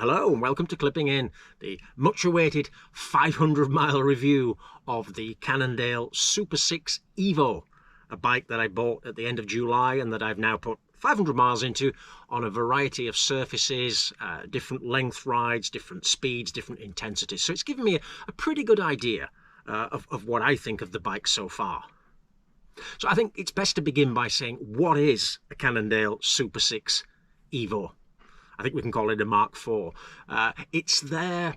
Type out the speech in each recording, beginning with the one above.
Hello and welcome to Clipping In, the much awaited 500-mile review of the Cannondale SuperSix EVO, a bike that I bought at the end of July and that I've now put 500 miles into on a variety of surfaces, different length rides, different speeds, different intensities. So it's given me a pretty good idea of what I think of the bike so far. So I think it's best to begin by saying, what is a Cannondale SuperSix EVO? I think we can call it a Mark IV. It's their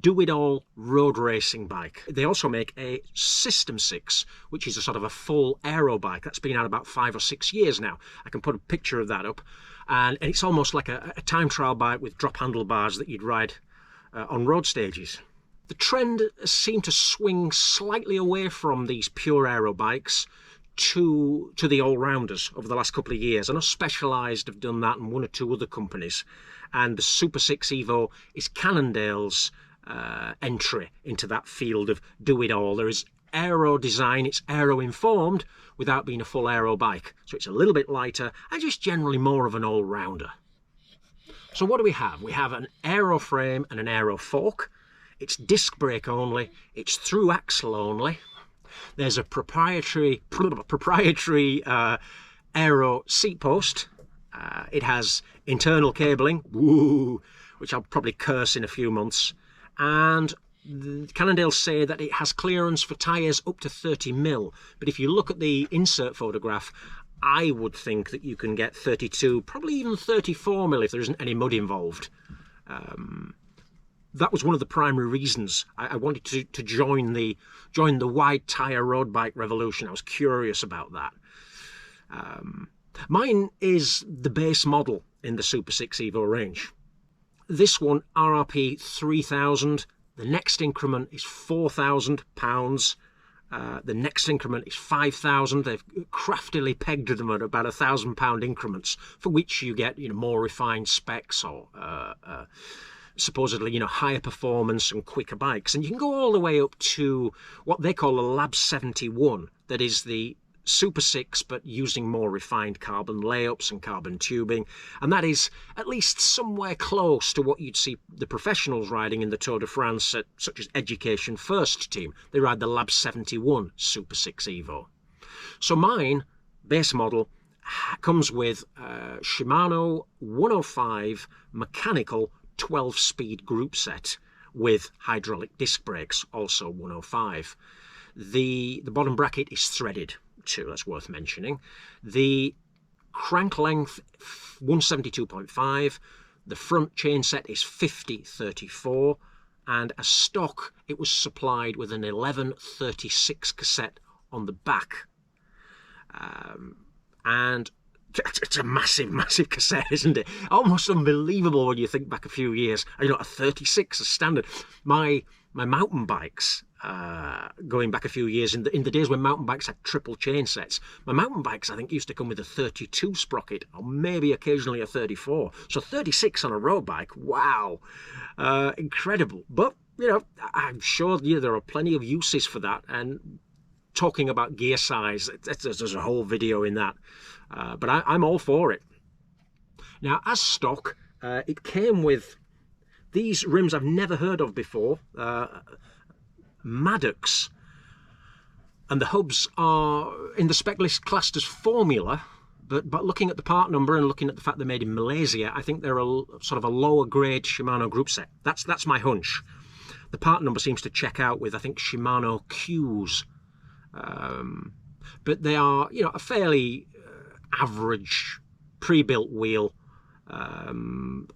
do-it-all road racing bike. They also make a System 6, which is a sort of a full aero bike. That's been out about 5 or 6 years now. I can put a picture of that up. And it's almost like a time trial bike with drop handlebars that you'd ride on road stages. The trend seemed to swing slightly away from these pure aero bikes to the all-rounders over the last couple of years. I know Specialized have done that and one or two other companies, and the SuperSix EVO is Cannondale's entry into that field of do-it-all. There is aero design, it's aero-informed without being a full aero bike, so it's a little bit lighter and just generally more of an all-rounder. So what do we have? We have an aero frame and an aero fork. It's disc brake only, it's through axle only. There's a proprietary aero seat post. It has internal cabling, which I'll probably curse in a few months. And Cannondale say that it has clearance for tyres up to 30mm. But if you look at the insert photograph, I would think that you can get 32, probably even 34mm if there isn't any mud involved. That was one of the primary reasons I wanted to join the wide tyre road bike revolution. I was curious about that. Mine is the base model in the SuperSix EVO range. This one, RRP 3,000. The next increment is £4,000. The next increment is 5,000. They've craftily pegged them at about £1,000 increments, for which you get more refined specs or supposedly higher performance and quicker bikes. And you can go all the way up to what they call a Lab 71, that is the SuperSix but using more refined carbon layups and carbon tubing, and that is at least somewhere close to what you'd see the professionals riding in the Tour de France, such as Education First team. They ride the Lab 71 SuperSix EVO. So mine, base model, comes with Shimano 105 mechanical 12-speed group set with hydraulic disc brakes, also 105. The bottom bracket is threaded too, that's worth mentioning. The crank length 172.5, the front chain set is 50/34, and as stock it was supplied with an 11/36 cassette on the back. And it's a massive cassette, isn't it? Almost unbelievable when you think back a few years. A 36 is standard. My mountain bikes, going back a few years, in the days when mountain bikes had triple chain sets, my mountain bikes I think used to come with a 32 sprocket or maybe occasionally a 34. So 36 on a road bike, wow, incredible. But I'm sure there are plenty of uses for that. And talking about gear size, there's a whole video in that. But I'm all for it. Now, as stock, it came with these rims I've never heard of before, Maddox. And the hubs are in the spec list classed as Formula, but looking at the part number and looking at the fact they're made in Malaysia, I think they're sort of a lower grade Shimano group set. That's my hunch. The part number seems to check out with, I think, Shimano Qs. But they are, a fairly average pre-built wheel.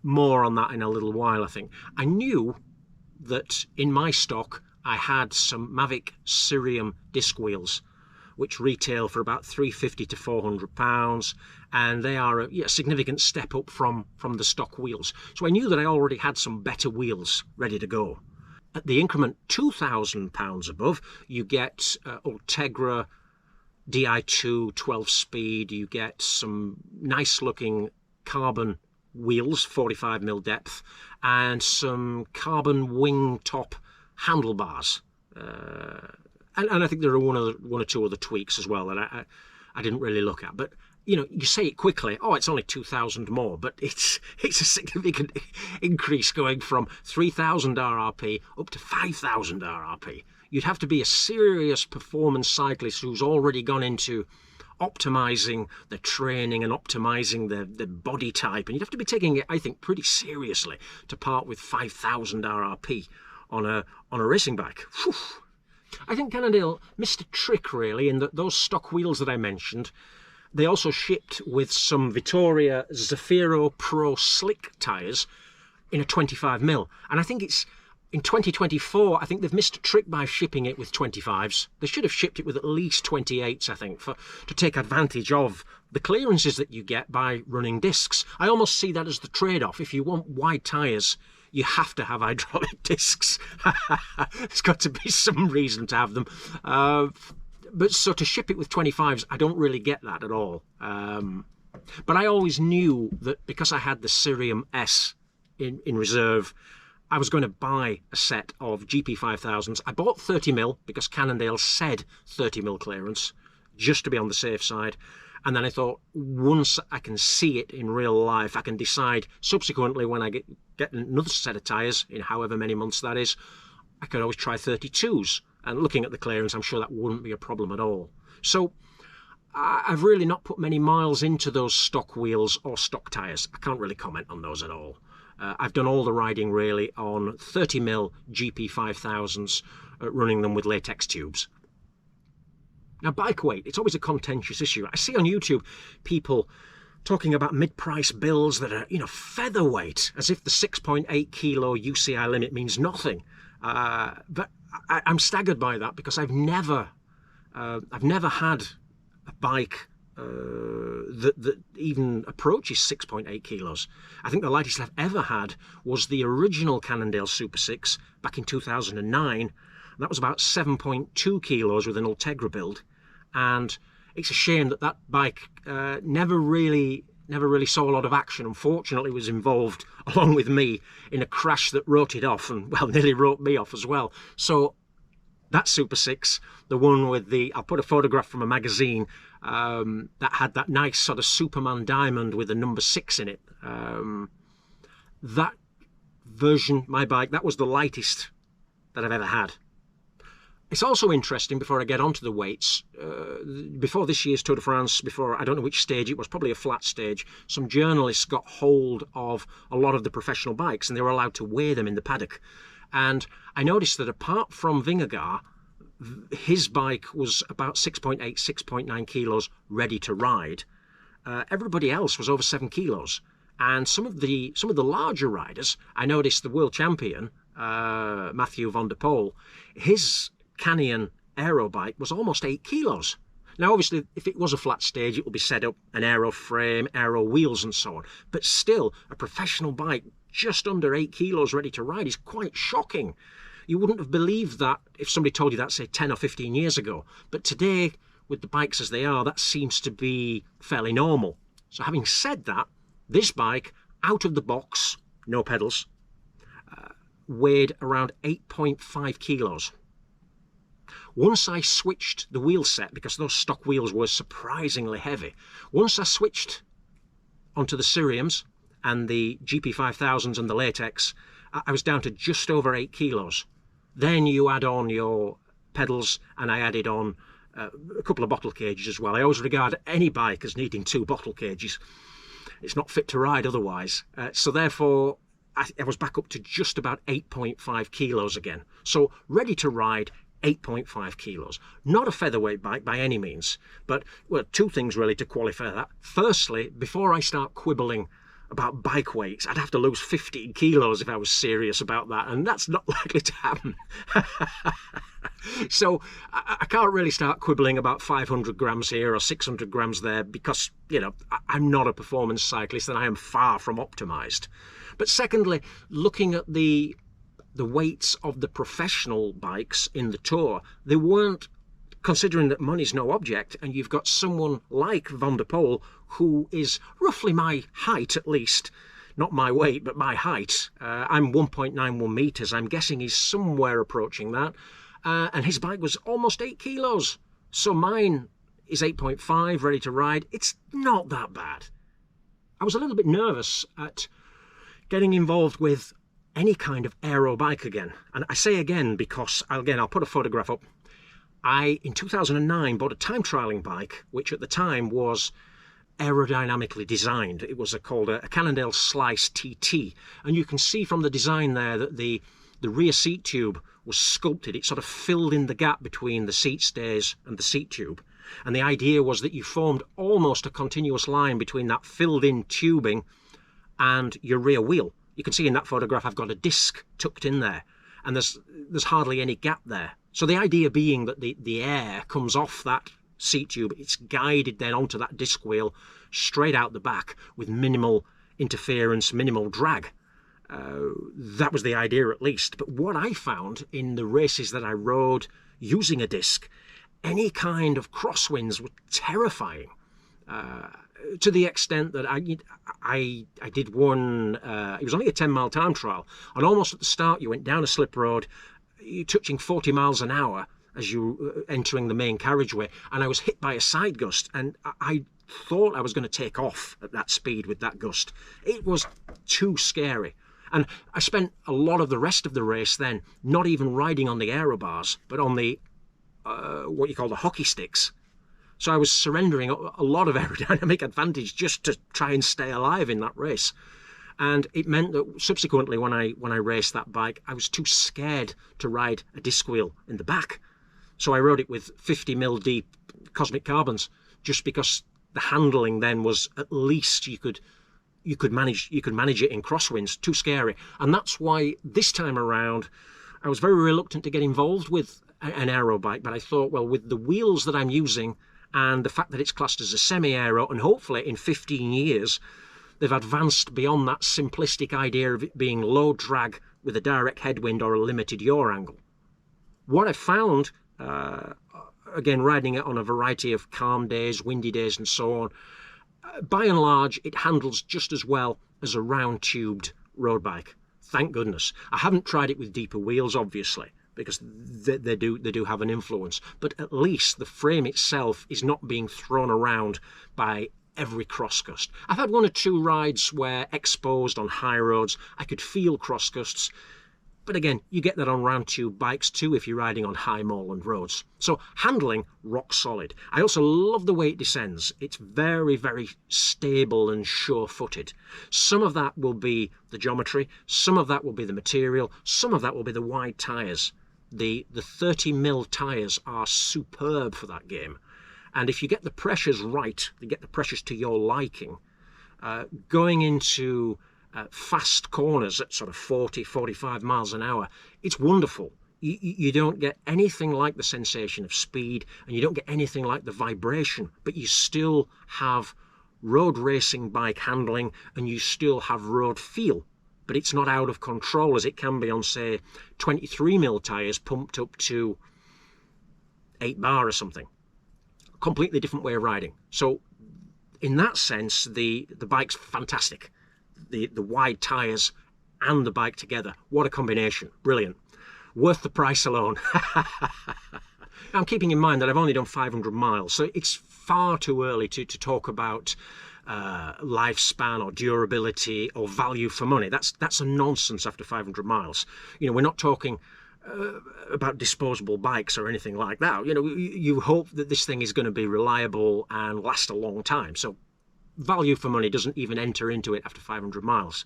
More on that in a little while, I think. I knew that in my stock I had some Mavic Cerium disc wheels, which retail for about £350 to £400, and they are a significant step up from the stock wheels. So I knew that I already had some better wheels ready to go. At the increment £2,000 above, you get Ultegra Di2 12-speed, you get some nice-looking carbon wheels, 45mm depth, and some carbon wing top handlebars. And I think there are one or two other tweaks as well that I didn't really look at. But you know, you say it quickly, oh, it's only 2,000 more, but it's a significant increase going from 3,000 RRP up to 5,000 RRP. You'd have to be a serious performance cyclist who's already gone into optimizing the training and optimizing the body type, and you'd have to be taking it, I think, pretty seriously to part with 5,000 RRP on a racing bike. Whew. I think Cannondale missed a trick really in that those stock wheels that I mentioned, they also shipped with some Vittoria Zafiro Pro Slick tyres in a 25mm. And I think it's in 2024, I think they've missed a trick by shipping it with 25s. They should have shipped it with at least 28s, I think, to take advantage of the clearances that you get by running discs. I almost see that as the trade-off. If you want wide tyres, you have to have hydraulic discs. There's got to be some reason to have them. But so to ship it with 25s, I don't really get that at all. But I always knew that because I had the Cerium S in reserve, I was going to buy a set of GP5000s. I bought 30mm because Cannondale said 30mm clearance, just to be on the safe side. And then I thought, once I can see it in real life, I can decide subsequently when I get another set of tyres, in however many months that is, I could always try 32s. And looking at the clearance, I'm sure that wouldn't be a problem at all. So I've really not put many miles into those stock wheels or stock tyres. I can't really comment on those at all. I've done all the riding really on 30mm GP5000s, running them with latex tubes. Now, bike weight, it's always a contentious issue. I see on YouTube people talking about mid-price builds that are, you know, featherweight, as if the 6.8 kilo UCI limit means nothing. But I'm staggered by that because I've never had a bike that even approaches 6.8 kilos. I think the lightest I've ever had was the original Cannondale SuperSix back in 2009. And that was about 7.2 kilos with an Ultegra build. And it's a shame that that bike never really saw a lot of action. Unfortunately, was involved, along with me, in a crash that wrote it off, and well, nearly wrote me off as well. So that SuperSix, the one with the, I'll put a photograph from a magazine that had that nice sort of Superman diamond with the number 6 in it. That version, my bike, that was the lightest that I've ever had. It's also interesting, before I get onto the weights, before this year's Tour de France, before I don't know which stage it was, probably a flat stage, some journalists got hold of a lot of the professional bikes and they were allowed to weigh them in the paddock. And I noticed that apart from Vingegaard, his bike was about 6.8, 6.9 kilos ready to ride. Everybody else was over 7 kilos. And some of the larger riders, I noticed the world champion, Mathieu van der Poel, his Canyon aero bike was almost 8 kilos. Now, obviously, if it was a flat stage, it will be set up an aero frame, aero wheels and so on. But still, a professional bike just under 8 kilos ready to ride is quite shocking. You wouldn't have believed that if somebody told you that, say, 10 or 15 years ago. But today, with the bikes as they are, that seems to be fairly normal. So having said that, this bike, out of the box, no pedals, weighed around 8.5 kilos. Once I switched the wheel set, because those stock wheels were surprisingly heavy, once I switched onto the Ceriums and the GP5000s and the latex, I was down to just over 8 kilos. Then you add on your pedals, and I added on a couple of bottle cages as well. I always regard any bike as needing 2 bottle cages. It's not fit to ride otherwise. So therefore, I was back up to just about 8.5 kilos again. So ready to ride, 8.5 kilos. Not a featherweight bike by any means, but, well, 2 things really to qualify that. Firstly, before I start quibbling about bike weights, I'd have to lose 15 kilos if I was serious about that, and that's not likely to happen. So I can't really start quibbling about 500 grams here or 600 grams there because, you know, I'm not a performance cyclist and I am far from optimized. But secondly, looking at the weights of the professional bikes in the Tour, they weren't, considering that money's no object, and you've got someone like Van der Poel, who is roughly my height at least, not my weight, but my height. I'm 1.91 meters. I'm guessing he's somewhere approaching that. And his bike was almost 8 kilos. So mine is 8.5, ready to ride. It's not that bad. I was a little bit nervous at getting involved with any kind of aero bike again. And I say again because, again, I'll put a photograph up. I, in 2009, bought a time trialing bike, which at the time was aerodynamically designed. It was called a Cannondale Slice TT. And you can see from the design there that the rear seat tube was sculpted. It sort of filled in the gap between the seat stays and the seat tube. And the idea was that you formed almost a continuous line between that filled in tubing and your rear wheel. You can see in that photograph I've got a disc tucked in there, and there's hardly any gap there. So the idea being that the air comes off that seat tube, it's guided then onto that disc wheel straight out the back with minimal interference, minimal drag. That was the idea at least. But what I found in the races that I rode using a disc, any kind of crosswinds were terrifying. To the extent that I did one, it was only a 10-mile time trial, and almost at the start you went down a slip road, you're touching 40 miles an hour as you were entering the main carriageway, and I was hit by a side gust, and I thought I was going to take off at that speed with that gust. It was too scary. And I spent a lot of the rest of the race then not even riding on the aero bars, but on the, what you call the hockey sticks. So I was surrendering a lot of aerodynamic advantage just to try and stay alive in that race. And it meant that subsequently when I raced that bike, I was too scared to ride a disc wheel in the back. So I rode it with 50mm deep cosmic carbons, just because the handling then was at least you could manage it in crosswinds. Too scary. And that's why this time around I was very reluctant to get involved with an aero bike, but I thought, well, with the wheels that I'm using and the fact that it's classed as a semi-aero, and hopefully in 15 years they've advanced beyond that simplistic idea of it being low drag with a direct headwind or a limited yaw angle. What I found, again riding it on a variety of calm days, windy days and so on, by and large it handles just as well as a round tubed road bike. Thank goodness. I haven't tried it with deeper wheels obviously, because they do have an influence, but at least the frame itself is not being thrown around by every cross gust. I've had one or two rides where, exposed on high roads, I could feel cross gusts, but again, you get that on round tube bikes too if you're riding on high moorland roads. So handling, rock solid. I also love the way it descends. It's very, very stable and sure-footed. Some of that will be the geometry, some of that will be the material, some of that will be the wide tyres. The 30mm tyres are superb for that game. And if you get the pressures right, you get the pressures to your liking, going into fast corners at sort of 40, 45 miles an hour, it's wonderful. You don't get anything like the sensation of speed, and you don't get anything like the vibration, but you still have road racing bike handling, and you still have road feel. But it's not out of control as it can be on, say, 23mm tyres pumped up to 8 bar or something. Completely different way of riding. So in that sense, the bike's fantastic. The wide tyres and the bike together, what a combination. Brilliant. Worth the price alone. I'm keeping in mind that I've only done 500 miles, so it's far too early to talk about lifespan or durability or value for money. That's a nonsense after 500 miles. You know, we're not talking about disposable bikes or anything like that. You know, you hope that this thing is going to be reliable and last a long time. So value for money doesn't even enter into it after 500 miles.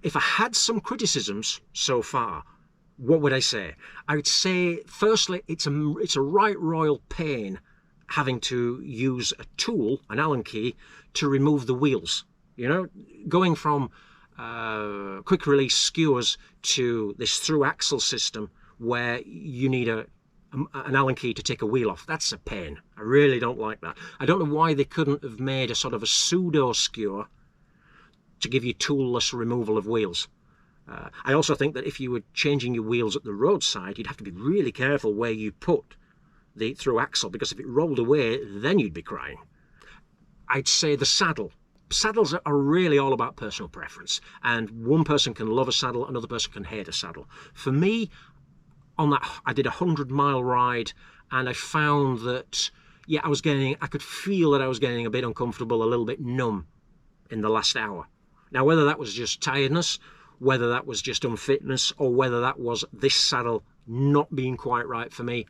If I had some criticisms so far, what would I say? I would say, firstly, it's a right royal pain having to use a tool, an Allen key, to remove the wheels. You know, going from quick release skewers to this through axle system where you need an Allen key to take a wheel off. That's a pain. I really don't like that. I don't know why they couldn't have made a sort of a pseudo skewer to give you toolless removal of wheels. I also think that if you were changing your wheels at the roadside, you'd have to be really careful where you put the through axle, because if it rolled away, then you'd be crying. I'd say the saddle. Saddles are really all about personal preference, and one person can love a saddle, another person can hate a saddle. For me, on that, I did a 100-mile ride, and I found that yet I could feel that I was getting a bit uncomfortable, a little bit numb in the last hour. Now, whether that was just tiredness, whether that was just unfitness, or whether that was this saddle not being quite right for me,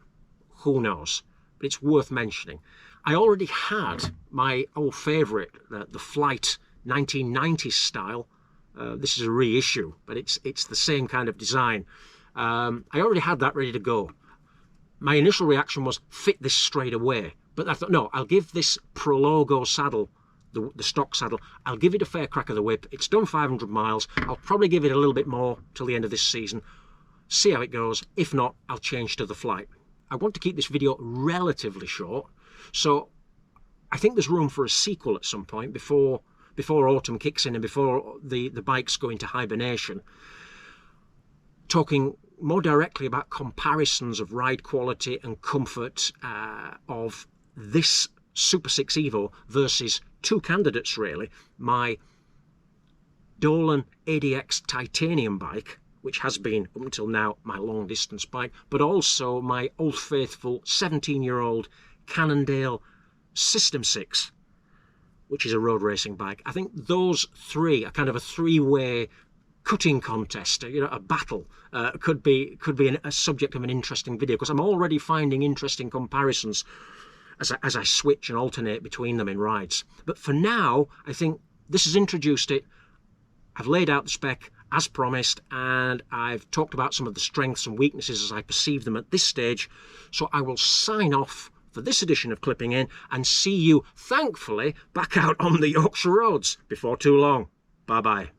who knows? But it's worth mentioning. I already had my old favourite, the Flight 1990s style. This is a reissue, but it's the same kind of design. I already had that ready to go. My initial reaction was fit this straight away, but I thought, no, I'll give this Prologo saddle, the stock saddle, I'll give it a fair crack of the whip. It's done 500 miles. I'll probably give it a little bit more till the end of this season. See how it goes. If not, I'll change to the Flight. I want to keep this video relatively short, so I think there's room for a sequel at some point before autumn kicks in and before the bikes go into hibernation, talking more directly about comparisons of ride quality and comfort of this SuperSix EVO versus two candidates really, my Dolan ADX titanium bike, which has been up until now my long distance bike, but also my old faithful 17-year-old Cannondale SuperSix, which is a road racing bike. I think those three are kind of a three-way cutting contest, a battle. Could be a subject of an interesting video, because I'm already finding interesting comparisons as I switch and alternate between them in rides. But for now, I think this has introduced it. I've laid out the spec as promised, and I've talked about some of the strengths and weaknesses as I perceive them at this stage. So I will sign off for this edition of Clipping In and see you, thankfully, back out on the Yorkshire roads before too long. Bye-bye.